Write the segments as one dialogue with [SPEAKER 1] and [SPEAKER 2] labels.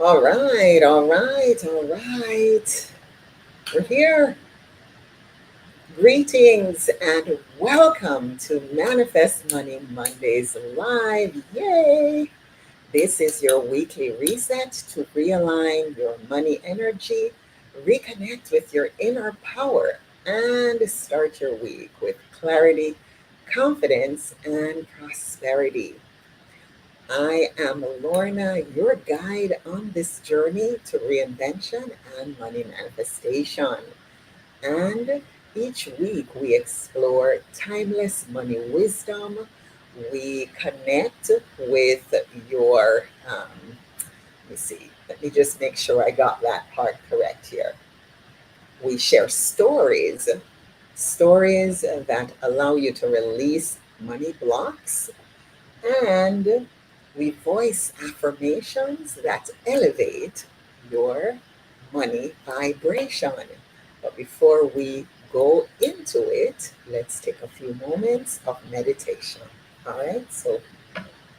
[SPEAKER 1] All right, all right, all right. We're here. Greetings and welcome to Manifest Money Mondays Live. Yay! This is your weekly reset to realign your money energy, reconnect with your inner power, and start your week with clarity, confidence, and prosperity. I am Lorna, your guide on this journey to reinvention and money manifestation. And each week we explore timeless money wisdom. We connect with your, let me see, let me just make sure I got that part correct here. We share stories that allow you to release money blocks, and we voice affirmations that elevate your money vibration. But before we go into it, let's take a few moments of meditation. All right, so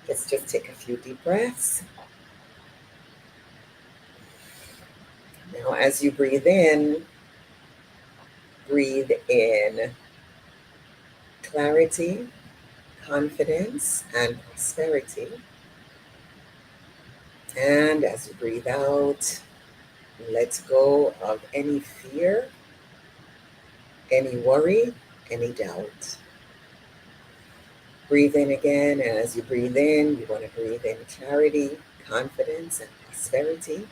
[SPEAKER 1] let's just take a few deep breaths. Now, as you breathe in clarity, confidence, and prosperity. And as you breathe out, let go of any fear, any worry, any doubt. Breathe in again, and as you breathe in, you want to breathe in clarity, confidence, and prosperity.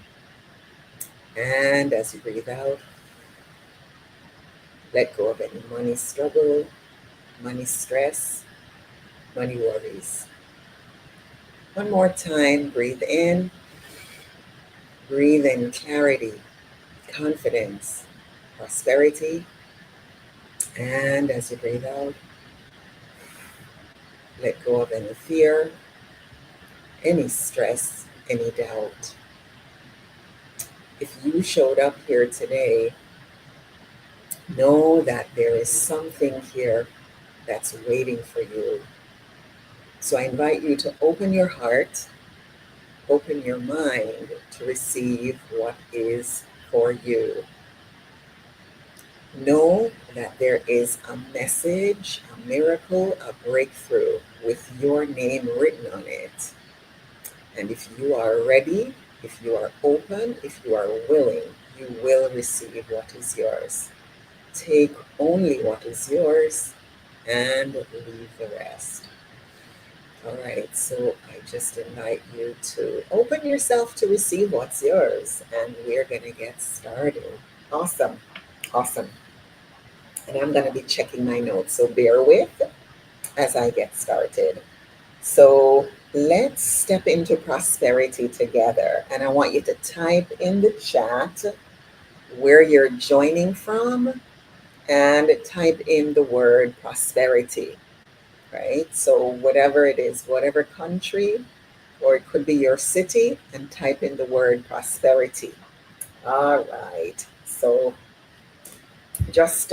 [SPEAKER 1] And as you breathe out, let go of any money struggle, money stress, money worries. One more time, breathe in clarity, confidence, prosperity. And as you breathe out, let go of any fear, any stress, any doubt. If you showed up here today, know that there is something here that's waiting for you. So I invite you to open your heart, open your mind to receive what is for you. Know that there is a message, a miracle, a breakthrough with your name written on it. And if you are ready, if you are open, if you are willing, you will receive what is yours. Take only what is yours and leave the rest. All right, so I just invite you to open yourself to receive what's yours, and we're going to get started. Awesome, awesome. And I'm going to be checking my notes, so bear with as I get started. So let's step into prosperity together. And I want you to type in the chat where you're joining from and type in the word prosperity, right? So whatever it is, whatever country, or it could be your city, and type in the word prosperity. All right. So just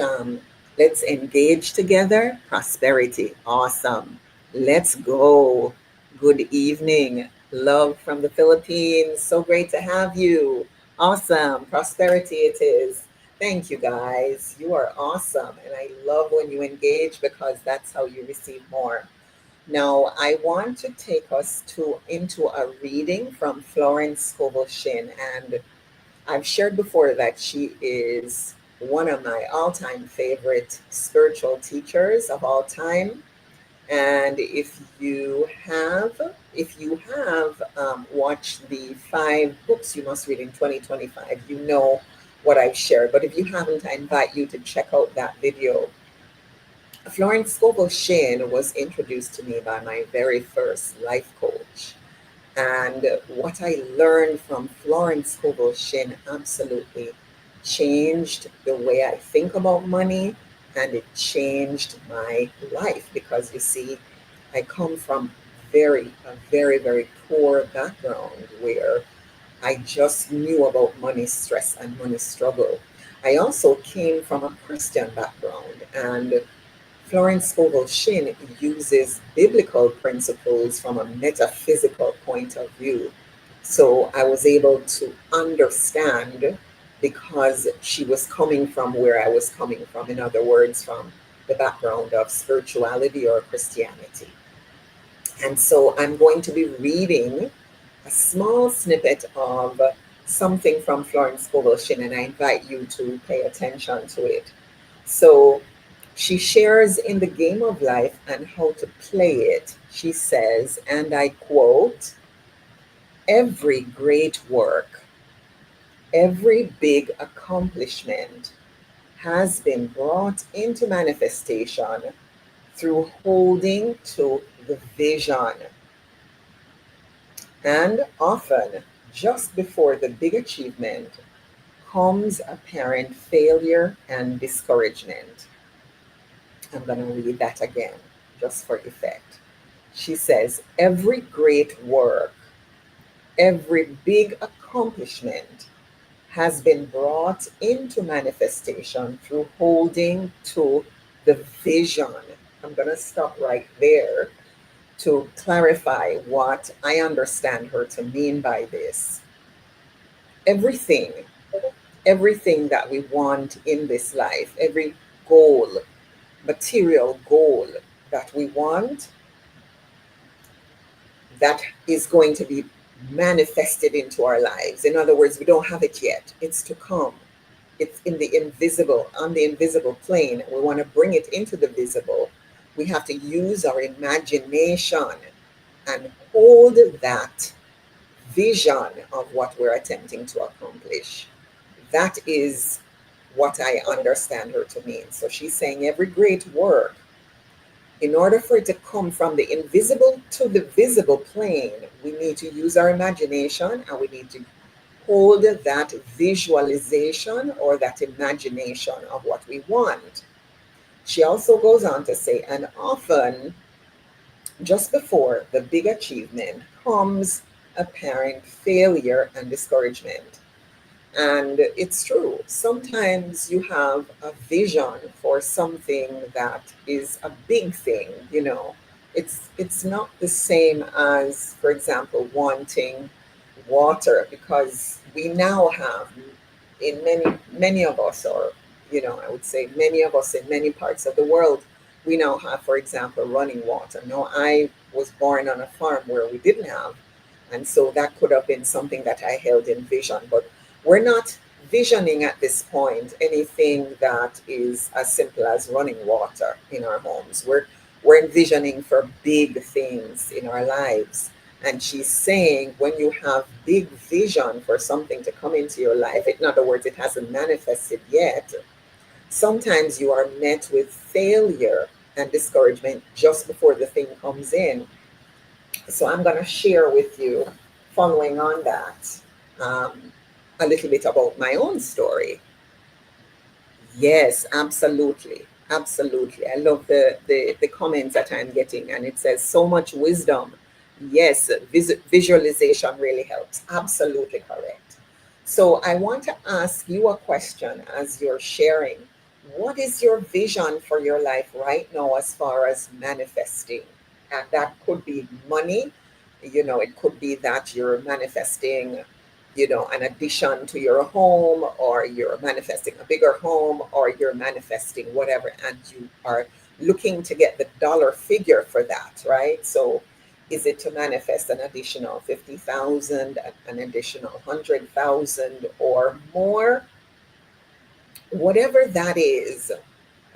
[SPEAKER 1] let's engage together. Prosperity. Awesome. Let's go. Good evening. Love from the Philippines. So great to have you. Awesome. Prosperity it is. Thank you guys. You are awesome. And I love when you engage because that's how you receive more. Now, I want to take us into a reading from Florence Scovel Shinn, and I've shared before that she is one of my all-time favorite spiritual teachers of all time. And if you have watched the 5 books you must read in 2025, you know what I've shared. But if you haven't, I invite you to check out that video. Florence Scovel Shinn was introduced to me by my very first life coach. And what I learned from Florence Scovel Shinn absolutely changed the way I think about money, and it changed my life because you see, I come from a very, very poor background where I just knew about money stress and money struggle. I also came from a Christian background, and Florence Scovel Shinn uses biblical principles from a metaphysical point of view So I was able to understand because she was coming from where I was coming from. In other words, from the background of spirituality or Christianity. And so I'm going to be reading a small snippet of something from Florence Scovel Shinn, and I invite you to pay attention to it. So she shares in the game of life and how to play it. She says, and I quote, every great work, every big accomplishment has been brought into manifestation through holding to the vision. And often, just before the big achievement, comes apparent failure and discouragement. I'm going to read that again, just for effect. She says, every great work, every big accomplishment has been brought into manifestation through holding to the vision. I'm going to stop right there to clarify what I understand her to mean by this. Everything, everything that we want in this life, every goal, material goal that we want, that is going to be manifested into our lives. In other words, we don't have it yet, it's to come. It's in the invisible, on the invisible plane. We want to bring it into the visible. We have to use our imagination and hold that vision of what we're attempting to accomplish. That is what I understand her to mean. So she's saying every great work, in order for it to come from the invisible to the visible plane, we need to use our imagination and we need to hold that visualization or that imagination of what we want. She also goes on to say, and often just before the big achievement comes apparent failure and discouragement. And it's true. Sometimes you have a vision for something that is a big thing, you know. It's not the same as, for example, wanting water, because we now have in many of us, or I would say many of us in many parts of the world, we now have, for example, running water. Now, I was born on a farm where we didn't have, and so that could have been something that I held in vision. But we're not visioning at this point anything that is as simple as running water in our homes. We're envisioning for big things in our lives. And she's saying when you have big vision for something to come into your life, in other words, it hasn't manifested yet, sometimes you are met with failure and discouragement just before the thing comes in. So I'm going to share with you, following on that, um, a little bit about my own story. Yes, absolutely. Absolutely. I love the comments that I'm getting, and it says so much wisdom. Yes, visualization really helps. Absolutely correct. So I want to ask you a question as you're sharing. What is your vision for your life right now as far as manifesting? And that could be money, it could be that you're manifesting an addition to your home, or you're manifesting a bigger home, or you're manifesting whatever, and you are looking to get the dollar figure for that, right? So is it to manifest an additional 50,000, an additional 100,000 or more? Whatever that is,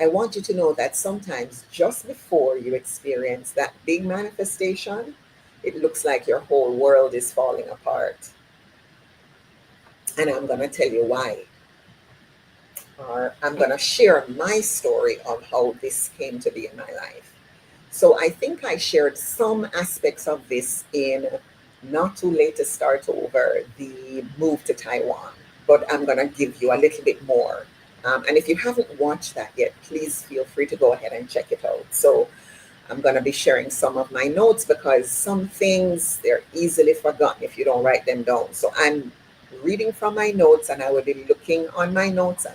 [SPEAKER 1] I want you to know that sometimes just before you experience that big manifestation, it looks like your whole world is falling apart. And I'm going to tell you why. Or I'm going to share my story of how this came to be in my life. So I think I shared some aspects of this in Not Too Late to Start Over, the move to Taiwan. But I'm going to give you a little bit more. And if you haven't watched that yet, please feel free to go ahead and check it out. So I'm going to be sharing some of my notes, because some things, they're easily forgotten if you don't write them down. So I'm reading from my notes, and I will be looking on my notes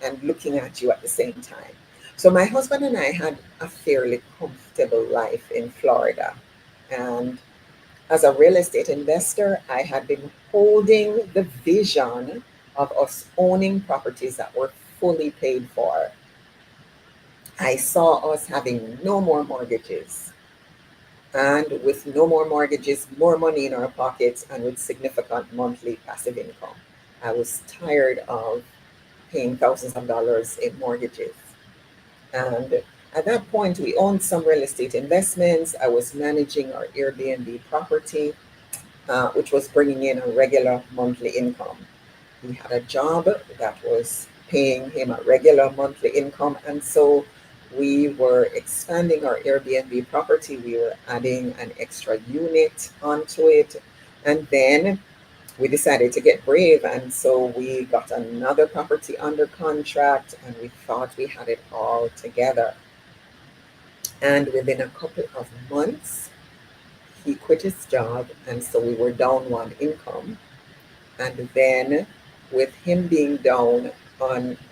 [SPEAKER 1] and looking at you at the same time. So my husband and I had a fairly comfortable life in Florida. And As a real estate investor, I had been holding the vision of us owning properties that were fully paid for. I saw us having no more mortgages, and with no more mortgages, more money in our pockets, and with significant monthly passive income. I was tired of paying thousands of dollars in mortgages. And at that point, we owned some real estate investments. I was managing our Airbnb property, which was bringing in a regular monthly income. He had a job that was paying him a regular monthly income. And so we were expanding our Airbnb property. We were adding an extra unit onto it. And then we decided to get brave. And so we got another property under contract and we thought we had it all together. And within a couple of months, he quit his job. And so we were down one income. And then with him being down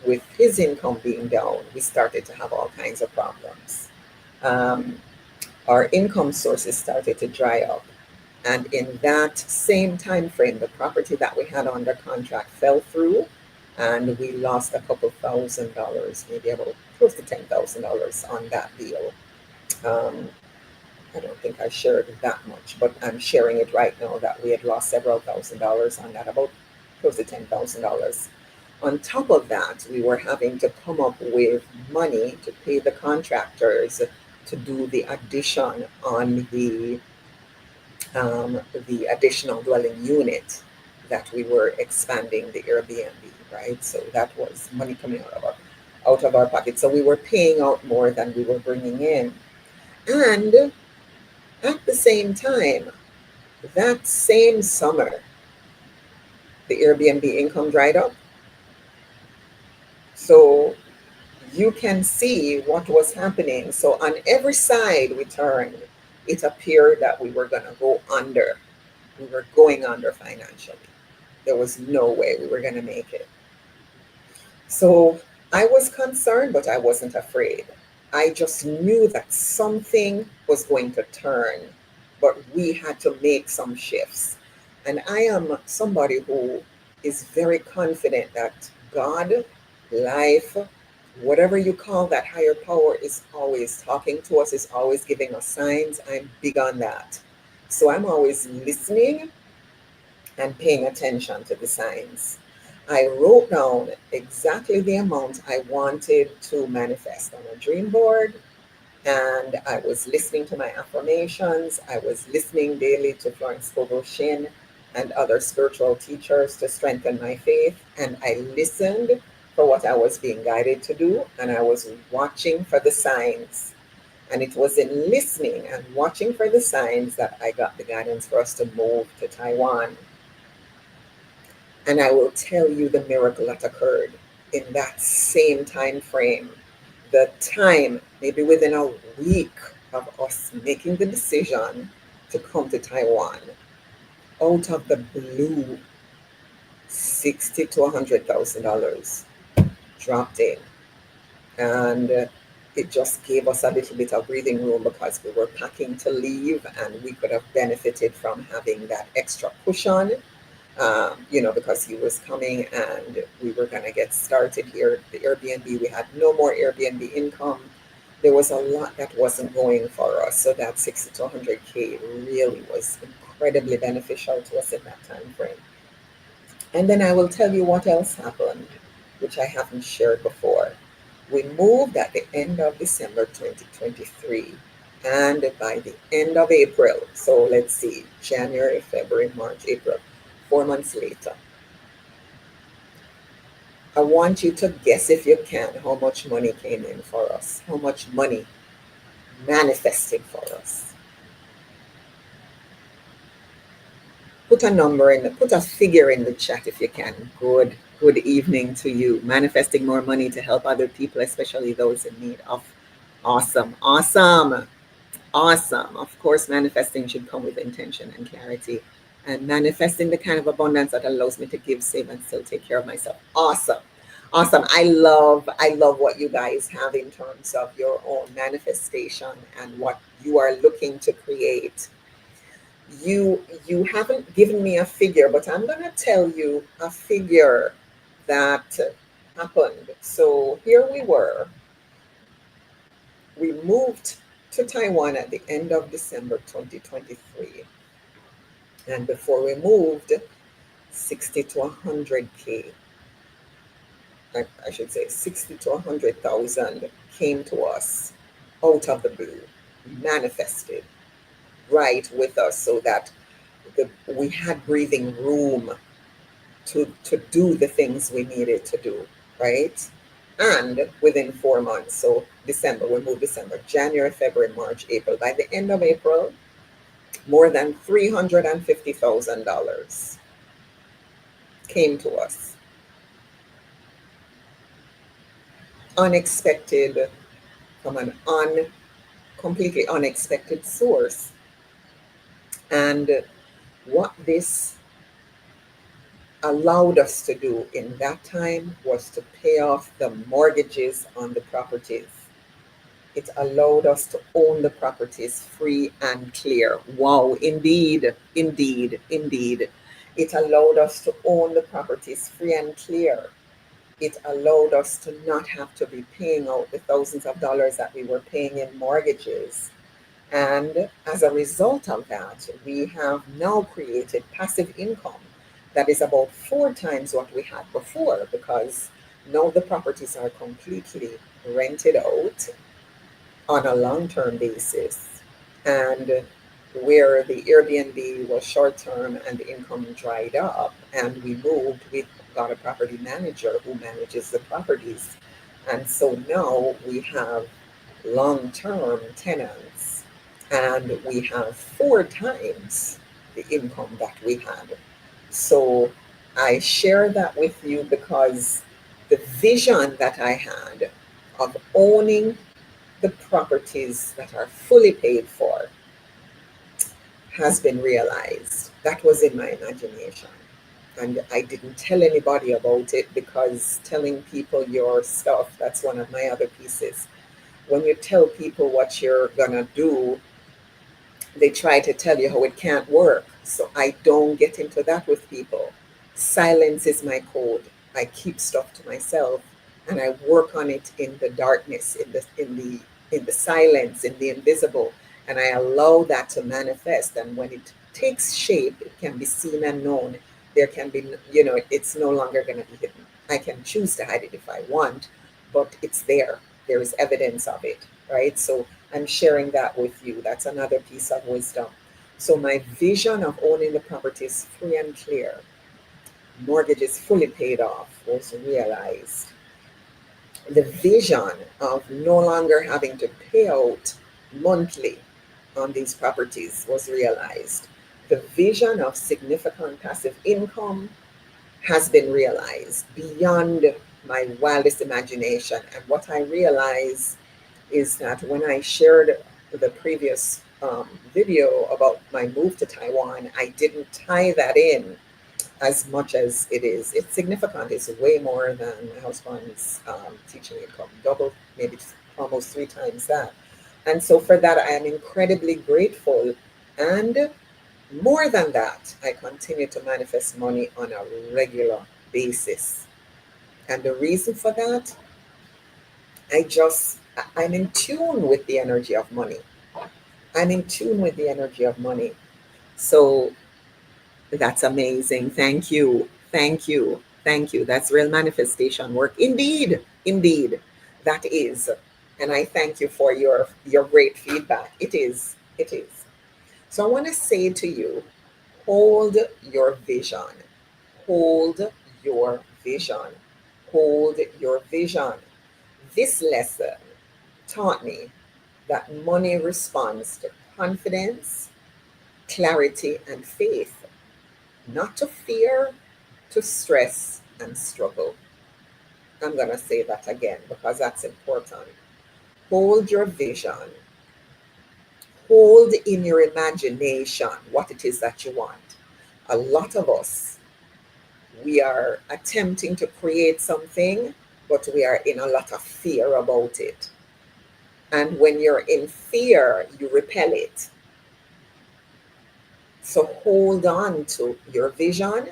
[SPEAKER 1] with his income being down, we started to have all kinds of problems. Um, our income sources started to dry up. And in that same time frame, the property that we had under contract fell through, and we lost a couple $1,000, maybe about close to $10,000 on that deal. Um, I don't think I shared that much, but I'm sharing it right now that we had lost several $1,000s on that, about close to $10,000. On top of that, we were having to come up with money to pay the contractors to do the addition on the additional dwelling unit that we were expanding the Airbnb, right? So that was money coming out of our pocket. So we were paying out more than we were bringing in. And at the same time, that same summer, the Airbnb income dried up. So you can see what was happening. So on every side we turned, it appeared that we were going to go under. We were going under financially. There was no way we were going to make it. So I was concerned, but I wasn't afraid. I just knew that something was going to turn, but we had to make some shifts. And I am somebody who is very confident that God, life, whatever you call that higher power, is always talking to us, is always giving us signs. I'm big on that. So I'm always listening and paying attention to the signs. I wrote down exactly the amount I wanted to manifest on a dream board, and I was listening to my affirmations. I was listening daily to Florence Scovel Shinn and other spiritual teachers to strengthen my faith, and I listened for what I was being guided to do, and I was watching for the signs. And it was in listening and watching for the signs that I got the guidance for us to move to Taiwan. And I will tell you the miracle that occurred in that same time frame. The time, maybe within a week of us making the decision to come to Taiwan, out of the blue, 60 to $100,000 dropped in. And it just gave us a little bit of breathing room because we were packing to leave and we could have benefited from having that extra push on. Because he was coming and we were going to get started here. The Airbnb, we had no more Airbnb income. There was a lot that wasn't going for us. So that 60 to 100K really was incredibly beneficial to us in that time frame. And then I will tell you what else happened, which I haven't shared before. We moved at the end of December 2023. And by the end of April, so let's see, January, February, March, April, 4 months later, I want you to guess, if you can, how much money came in for us, how much money manifested for us. Put a number put a figure in the chat if you can. Good evening to you. Manifesting more money to help other people, especially those in need of. Awesome. Of course, manifesting should come with intention and clarity. And manifesting the kind of abundance that allows me to give, save, and still take care of myself. Awesome. I love what you guys have in terms of your own manifestation and what you are looking to create. You haven't given me a figure, but I'm going to tell you a figure that happened. So here we were. We moved to Taiwan at the end of December 2023. And before we moved, 60 to 100K, I should say 60 to 100,000 came to us out of the blue, manifested right with us so that we had breathing room to do the things we needed to do, right? And within 4 months, so December, we moved December, January, February, March, April. By the end of April, more than $350,000 came to us. Unexpected, from an completely unexpected source. And what this allowed us to do in that time was to pay off the mortgages on the properties. It allowed us to own the properties free and clear. Wow, indeed, indeed, indeed. It allowed us to own the properties free and clear. It allowed us to not have to be paying out the thousands of dollars that we were paying in mortgages. And as a result of that, we have now created passive income that is about 4 times what we had before, because now the properties are completely rented out on a long-term basis. And where the Airbnb was short-term and the income dried up and we moved, we got a property manager who manages the properties. And so now we have long-term tenants and we have 4 times the income that we had. So I share that with you because the vision that I had of owning the properties that are fully paid for has been realized. That was in my imagination. And I didn't tell anybody about it because telling people your stuff, that's one of my other pieces. When you tell people what you're going to do, they try to tell you how it can't work. So I don't get into that with people. Silence is my code. I keep stuff to myself and I work on it in the darkness, in the silence, in the invisible, and I allow that to manifest. And when it takes shape, it can be seen and known. There can be, it's no longer going to be hidden. I can choose to hide it if I want, but it's there. There is evidence of it, right? So I'm sharing that with you. That's another piece of wisdom. So my vision of owning the property is free and clear, mortgages fully paid off, was realized. The vision of no longer having to pay out monthly on these properties was realized. The vision of significant passive income has been realized beyond my wildest imagination. And what I realized is that when I shared the previous video about my move to Taiwan, I didn't tie that in as much as it is. It's significant. It's way more than my husband's teaching income, double, maybe almost 3 times that. And so for that, I am incredibly grateful. And more than that, I continue to manifest money on a regular basis. And the reason for that, I'm in tune with the energy of money. I'm in tune with the energy of money. So that's amazing. Thank you. Thank you. Thank you. That's real manifestation work. Indeed. Indeed. That is. And I thank you for your great feedback. It is. It is. So I want to say to you, hold your vision. Hold your vision. Hold your vision. This lesson taught me that money responds to confidence, clarity, and faith, not to fear, to stress and struggle. I'm going to say that again because that's important. Hold your vision. Hold in your imagination what it is that you want. A lot of us, we are attempting to create something, but we are in a lot of fear about it. And when you're in fear, you repel it. So hold on to your vision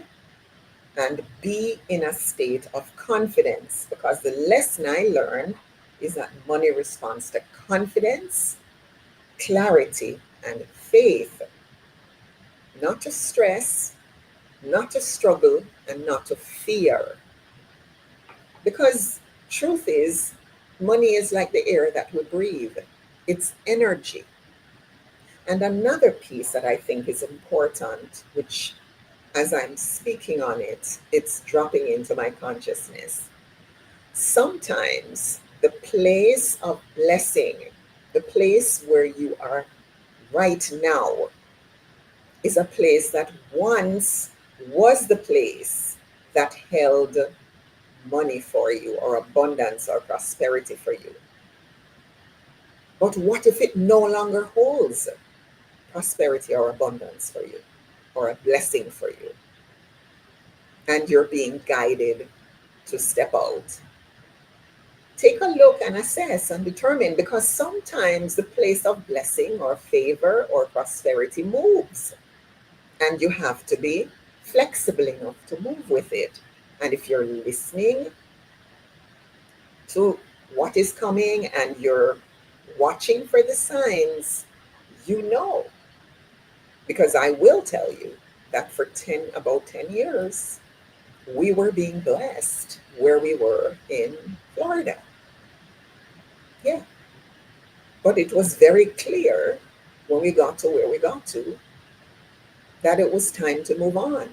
[SPEAKER 1] and be in a state of confidence, because the lesson I learned is that money responds to confidence, clarity, and faith, not to stress, not to struggle, and not to fear. Because truth is, money is like the air that we breathe. It's energy. And another piece that I think is important, which as I'm speaking on it, it's dropping into my consciousness. Sometimes the place of blessing, the place where you are right now, is a place that once was the place that held money for you, or abundance or prosperity for you. But what if it no longer holds prosperity or abundance for you, or a blessing for you, and you're being guided to step out? Take a look and assess and determine, because sometimes the place of blessing or favor or prosperity moves, and you have to be flexible enough to move with it. And if you're listening to what is coming and you're watching for the signs, you know. Because I will tell you that for about 10 years, we were being blessed where we were in Florida. Yeah. But it was very clear when we got to where we got to that it was time to move on.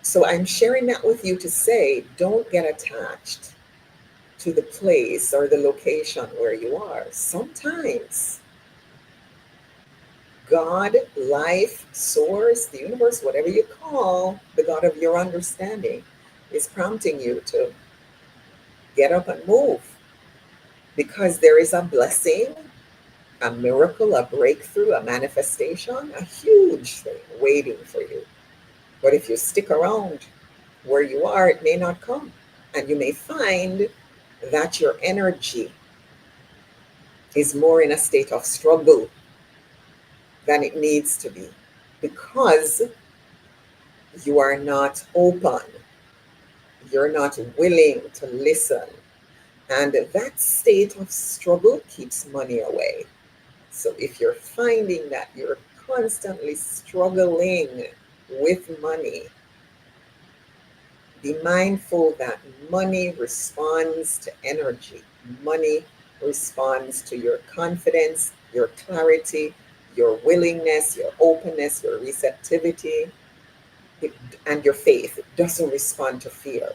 [SPEAKER 1] So I'm sharing that with you to say, don't get attached to the place or the location where you are. Sometimes God, life, source, the universe, whatever you call the God of your understanding, is prompting you to get up and move, because there is a blessing, a miracle, a breakthrough, a manifestation, a huge thing waiting for you. But if you stick around where you are, it may not come. And you may find that your energy is more in a state of struggle than it needs to be, because you are not open, you're not willing to listen. And that state of struggle keeps money away. So if you're finding that you're constantly struggling with money, be mindful that money responds to energy. Money responds to your confidence, your clarity, your willingness, your openness, your receptivity, and your faith. It doesn't respond to fear.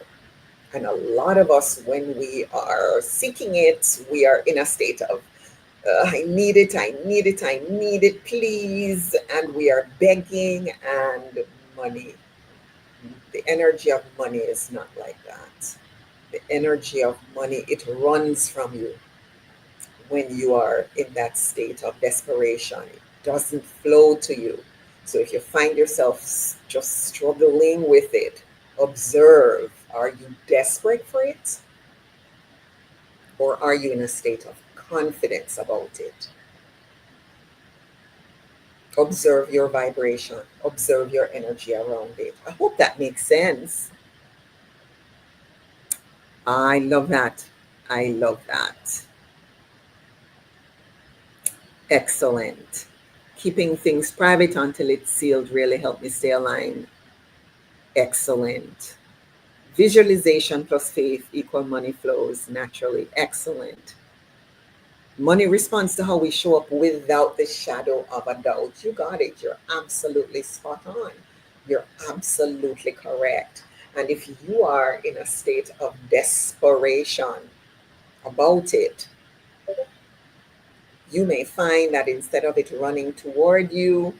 [SPEAKER 1] And a lot of us, when we are seeking it, we are in a state of, I need it, I need it, I need it, please. And we are begging, and money, the energy of money is not like that. The energy of money, it runs from you when you are in that state of desperation. It doesn't flow to you. So if you find yourself just struggling with it, observe, are you desperate for it? Or are you in a state of confidence about it? Observe your vibration, observe your energy around it. I hope that makes sense. I love that. I love that. Excellent. Keeping things private until it's sealed really helped me stay aligned. Excellent. Visualization plus faith equal money flows naturally. Excellent. Money responds to how we show up without the shadow of a doubt. You got it. You're absolutely spot on. You're absolutely correct. And if you are in a state of desperation about it, you may find that instead of it running toward you,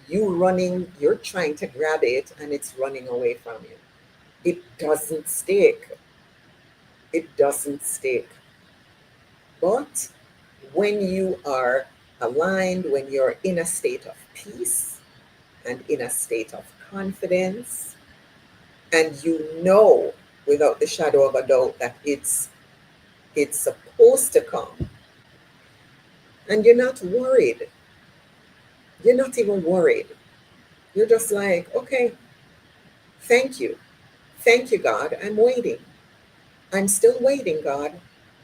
[SPEAKER 1] you're trying to grab it and it's running away from you. It doesn't stick. It doesn't stick. But when you are aligned, when you're in a state of peace and in a state of confidence, and you know without the shadow of a doubt that it's supposed to come, and you're not worried. You're not even worried. You're just like, okay, thank you. Thank you, God. I'm waiting. I'm still waiting, God.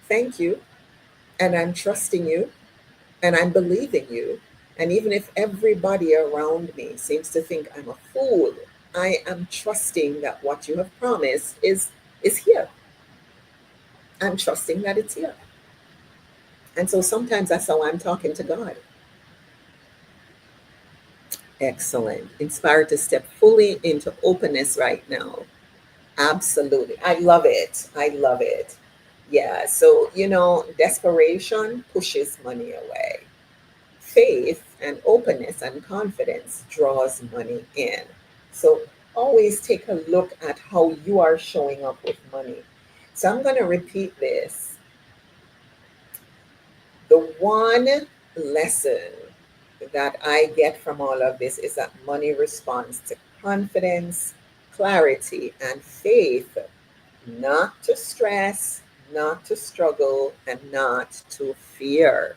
[SPEAKER 1] Thank you. And I'm trusting you and I'm believing you. And even if everybody around me seems to think I'm a fool, I am trusting that what you have promised is here. I'm trusting that it's here. And so sometimes that's how I'm talking to God. Excellent. Inspired to step fully into openness right now. Absolutely. I love it. I love it. Yeah. So, desperation pushes money away. Faith and openness and confidence draws money in. So always take a look at how you are showing up with money. So I'm going to repeat this. The one lesson that I get from all of this is that money responds to confidence, clarity, and faith, not to stress, not to struggle, and not to fear.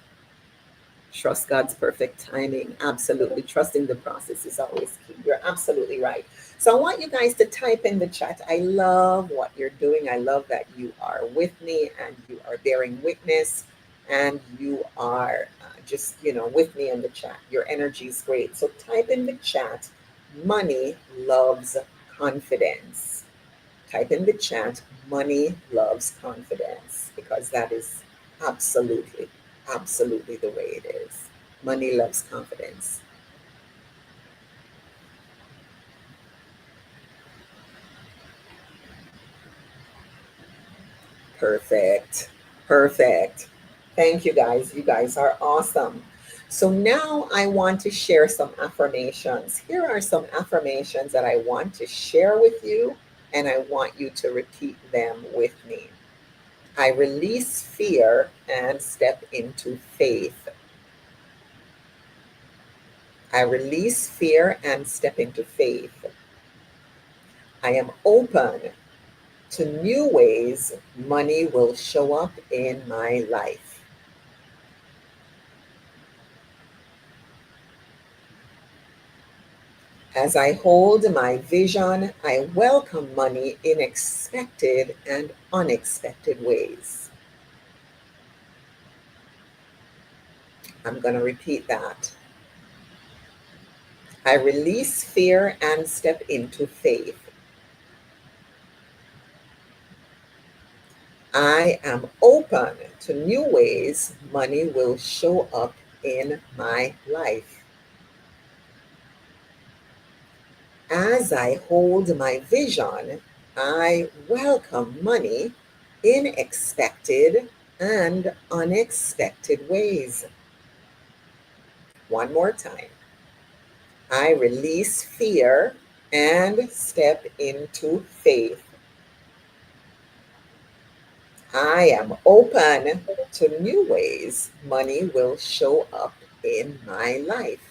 [SPEAKER 1] Trust God's perfect timing. Absolutely. Trusting the process is always key. You're absolutely right. So I want you guys to type in the chat. I love what you're doing. I love that you are with me and you are bearing witness and you are with me in the chat. Your energy is great. So type in the chat, money loves confidence. Type in the chat, money loves confidence, because that is absolutely, absolutely the way it is. Money loves confidence. Perfect. Perfect. Thank you guys. You guys are awesome. So now I want to share some affirmations. Here are some affirmations that I want to share with you, and I want you to repeat them with me. I release fear and step into faith. I release fear and step into faith. I am open to new ways money will show up in my life. As I hold my vision, I welcome money in expected and unexpected ways. I'm going to repeat that. I release fear and step into faith. I am open to new ways money will show up in my life. As I hold my vision, I welcome money in expected and unexpected ways. One more time. I release fear and step into faith. I am open to new ways money will show up in my life.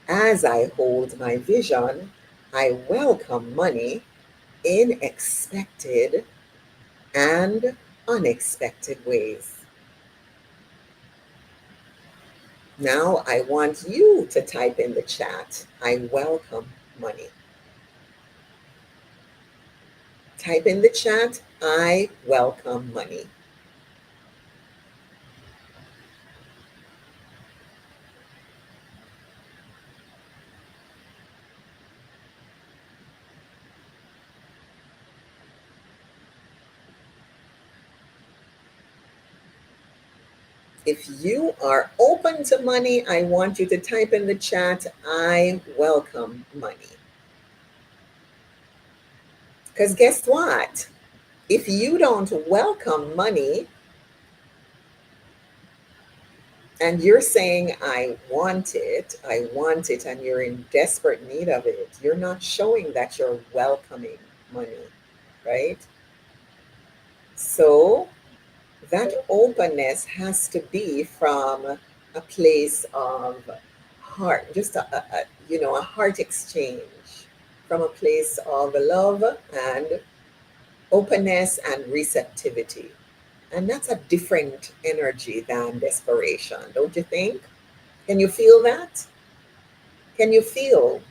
[SPEAKER 1] As I hold my vision, I welcome money in expected and unexpected ways. Now I want you to type in the chat, I welcome money. Type in the chat, I welcome money. If you are open to money, I want you to type in the chat, I welcome money. Because guess what? If you don't welcome money and you're saying, I want it, and you're in desperate need of it, you're not showing that you're welcoming money, right? So that openness has to be from a place of heart, just a heart exchange, from a place of love and openness and receptivity. And that's a different energy than desperation, don't you think? Can you feel that? Can you feel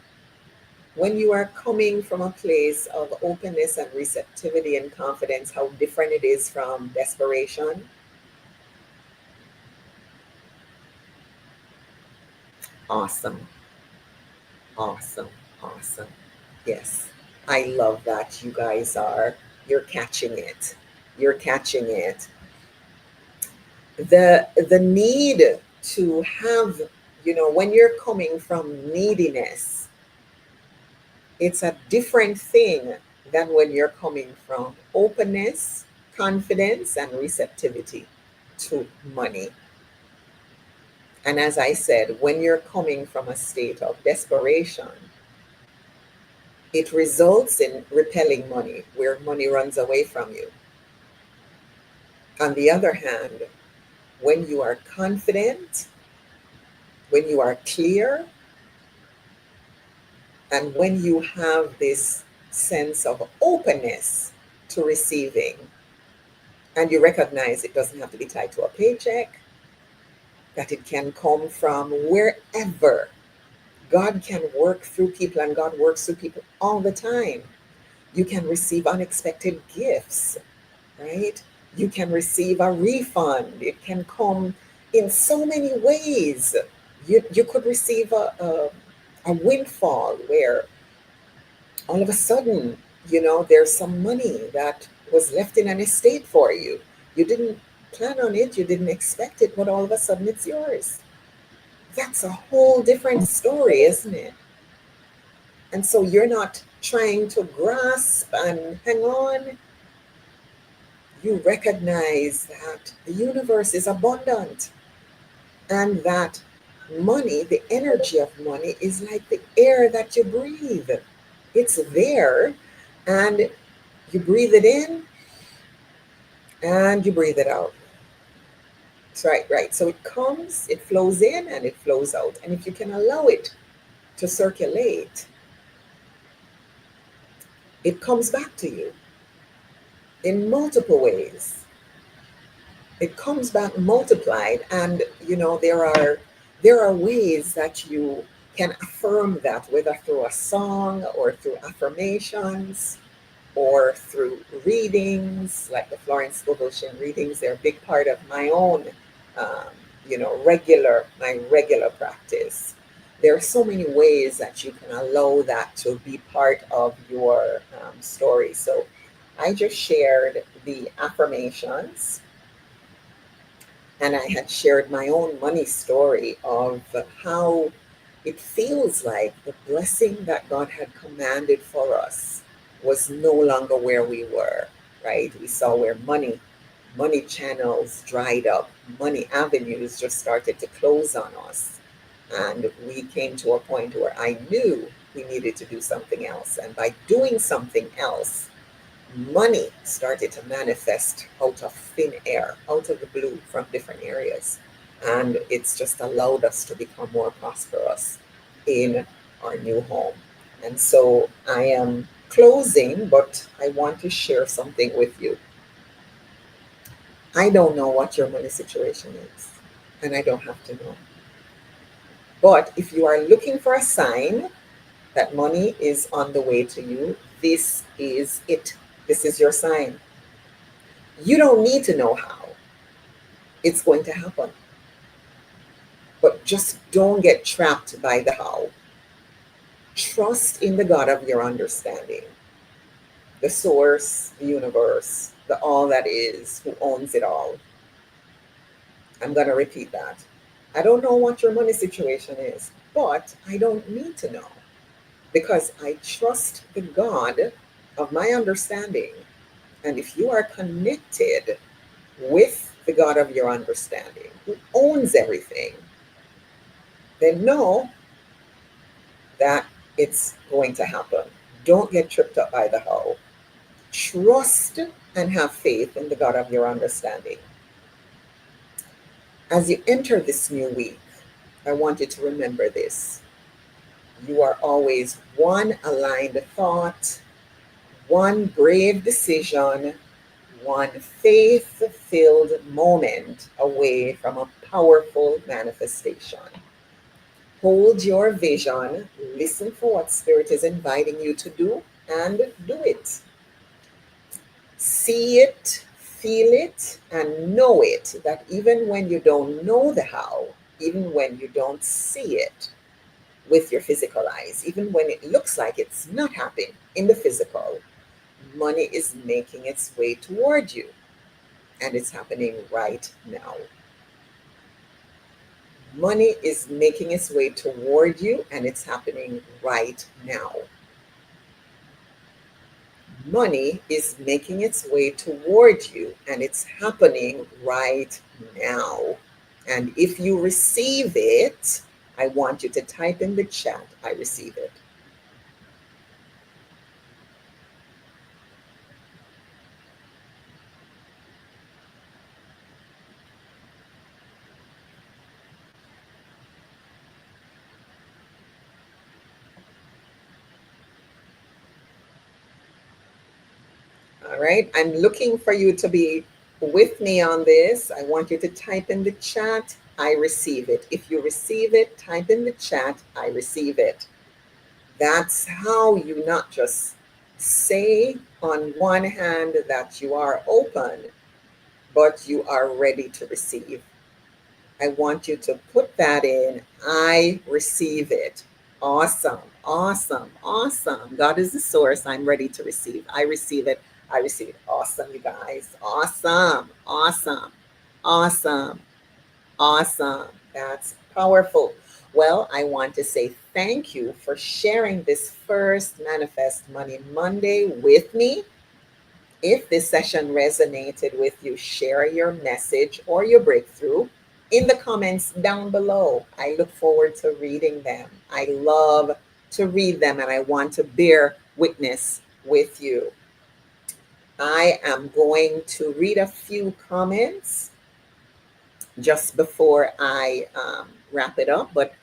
[SPEAKER 1] when you are coming from a place of openness and receptivity and confidence, how different it is from desperation? Awesome, awesome, awesome. Yes, I love that you guys are, you're catching it. You're catching it. The need to have, when you're coming from neediness, it's a different thing than when you're coming from openness, confidence, and receptivity to money. And as I said, when you're coming from a state of desperation, it results in repelling money, where money runs away from you. On the other hand, when you are confident, when you are clear, and when you have this sense of openness to receiving, and you recognize it doesn't have to be tied to a paycheck, that it can come from wherever. God can work through people, and God works through people all the time. You can receive unexpected gifts, right? You can receive a refund. It can come in so many ways. You could receive a windfall where all of a sudden, there's some money that was left in an estate for you. You didn't plan on it, you didn't expect it, but all of a sudden it's yours. That's a whole different story, isn't it? And so you're not trying to grasp and hang on. You recognize that the universe is abundant, and that money, the energy of money, is like the air that you breathe. It's there, and you breathe it in and you breathe it out. That's right, right. So it comes, it flows in, and it flows out. And if you can allow it to circulate, it comes back to you in multiple ways. It comes back multiplied, and there are ways that you can affirm that, whether through a song or through affirmations or through readings, like the Florence Scovel Shinn readings. They're a big part of my own, um, my regular practice. There are so many ways that you can allow that to be part of your story. So I just shared the affirmations, and I had shared my own money story of how it feels like the blessing that God had commanded for us was no longer where we were, right? We saw where money channels dried up, money avenues just started to close on us. And we came to a point where I knew we needed to do something else. And by doing something else, money started to manifest out of thin air, out of the blue, from different areas. And it's just allowed us to become more prosperous in our new home. And so I am closing, but I want to share something with you. I don't know what your money situation is, and I don't have to know. But if you are looking for a sign that money is on the way to you, this is it. This is your sign. You don't need to know how it's going to happen, but just don't get trapped by the how. Trust in the God of your understanding, the source, the universe, the all that is, who owns it all. I'm going to repeat that. I don't know what your money situation is, but I don't need to know, because I trust the God of my understanding. And if you are connected with the God of your understanding, who owns everything, then know that it's going to happen. Don't get tripped up by the how. Trust and have faith in the God of your understanding. As you enter this new week, I want you to remember this. You are always one aligned thought, one brave decision, one faith filled moment away from a powerful manifestation. Hold your vision, listen for what Spirit is inviting you to do, and do it. See it, feel it, and know it that even when you don't know the how, even when you don't see it with your physical eyes, even when it looks like it's not happening in the physical, money is making its way toward you, and it's happening right now. Money is making its way toward you, and it's happening right now. Money is making its way toward you, and it's happening right now. And if you receive it, I want you to type in the chat, I receive it. All right. I'm looking for you to be with me on this. I want you to type in the chat, I receive it. If you receive it, type in the chat, I receive it. That's how you not just say on one hand that you are open, but you are ready to receive. I want you to put that in. I receive it. Awesome, awesome, awesome. God is the source. I'm ready to receive. I receive it. I receive it. Awesome, you guys. Awesome, awesome, awesome, awesome. That's powerful. Well, I want to say thank you for sharing this first Manifest Money Monday with me. If this session resonated with you, share your message or your breakthrough in the comments down below. I look forward to reading them. I love to read them and I want to bear witness with you. I am going to read a few comments just before I wrap it up, but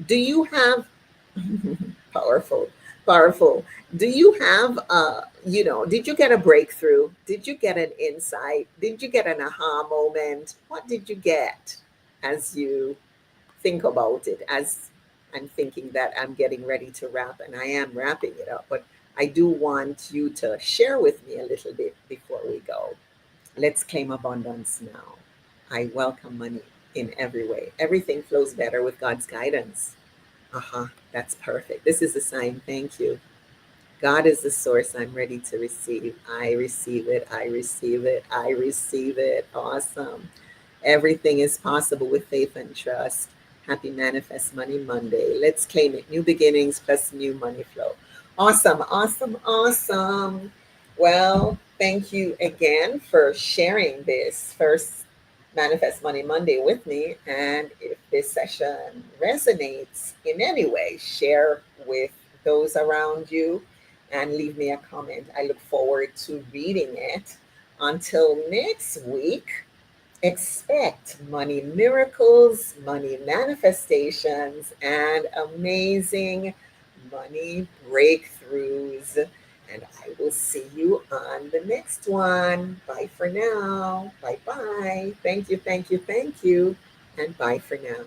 [SPEAKER 1] do you have powerful, powerful. Do you have did you get a breakthrough? Did you get an insight? Did you get an aha moment? What did you get as you think about it? As I'm thinking that I'm getting ready to wrap, and I am wrapping it up, but I do want you to share with me a little bit before we go. Let's claim abundance now. I welcome money in every way. Everything flows better with God's guidance. That's perfect. This is a sign. Thank you. God is the source I'm ready to receive. I receive it. I receive it. I receive it. Awesome. Everything is possible with faith and trust. Happy Manifest Money Monday. Let's claim it. New beginnings plus new money flow. Awesome. Awesome. Awesome. Well, thank you again for sharing this first Manifest Money Monday with me. And if this session resonates in any way, share with those around you and leave me a comment. I look forward to reading it. Until next week, expect money miracles, money manifestations, and amazing money breakthroughs. And I will see you on the next one. Bye for now. Bye bye. Thank you, thank you, thank you. And bye for now.